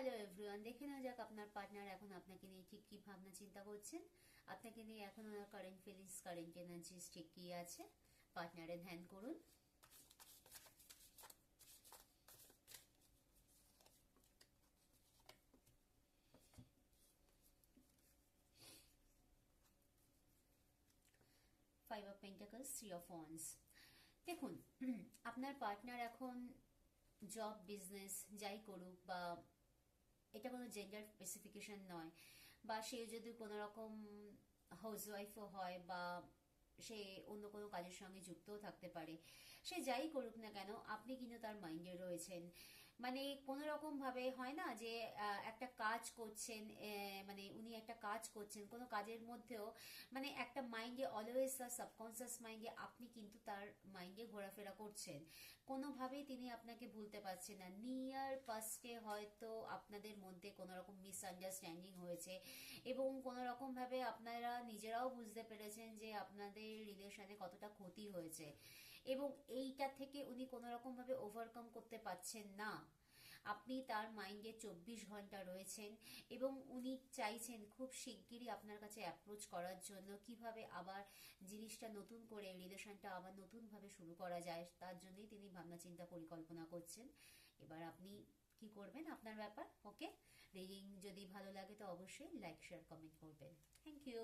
Hello everyone, দেখে নেওয়া যাক আপনার পার্টনার এখন আপনাকে নিয়ে ঠিক কি ভাবনা চিন্তা করছেন। আপনাকে নিয়ে এখন ওনার কারেন্ট ফিলিংস, কারেন্ট এনার্জিস ঠিক কি আছে। পার্টনারে ধ্যান করুন। Five of pentacles, three of wands. দেখুন, আপনার পার্টনার এখন জব, বিজনেস যাই করুক, বা এটা কোনো জেন্ডার স্পেসিফিকেশন নয়, বা সে যদি কোনো রকম হাউসওয়াইফও হয়, বা সে অন্য কোনো কাজের সঙ্গে যুক্তও থাকতে পারে, সে যাই করুক না কেন আপনি কিন্তু তার মাইন্ডে রয়েছেন। মানে কোনো রকম ভাবে হয় না যে একটা কাজ করছেন, মানে উনি একটা কাজ করছেন কোনো কাজের মধ্যেও, মানে একটা মাইন্ডে অলওয়েজ, তার সাবকনসিয়াস মাইন্ডে আপনি কিন্তু তার মাইন্ডে ঘোরাফেরা করছেন। কোনোভাবেই তিনি আপনাকে ভুলতে পারছেন না। নিয়ার পাস্টে হয়তো আপনাদের মধ্যে কোনো রকম মিসআন্ডারস্ট্যান্ডিং হয়েছে, এবং কোনো রকম ভাবে আপনারা নিজেরাও বুঝতে পেরেছেন যে আপনাদের রিলেশনে কতটা ক্ষতি হয়েছে, এবং এইটা থেকে উনি কোনো রকম ভাবে ওভারকাম করতে পারছেন না। আপনি তার মাইন্ডে 24 ঘন্টা রয়েছেন, এবং উনি চাইছেন খুব শিগগিরই আপনার কাছে অ্যাপ্রোচ করার জন্য, কিভাবে আবার জিনিসটা নতুন করে, রিলেশনটা আবার নতুন ভাবে শুরু করা যায়, তার জন্যই তিনি ভাবনা চিন্তা পরিকল্পনা করছেন। এবার আপনি কি করবেন আপনার ব্যাপার। ওকে, রিডিং যদি ভালো লাগে তো অবশ্যই লাইক, শেয়ার, কমেন্ট করবেন। Thank you.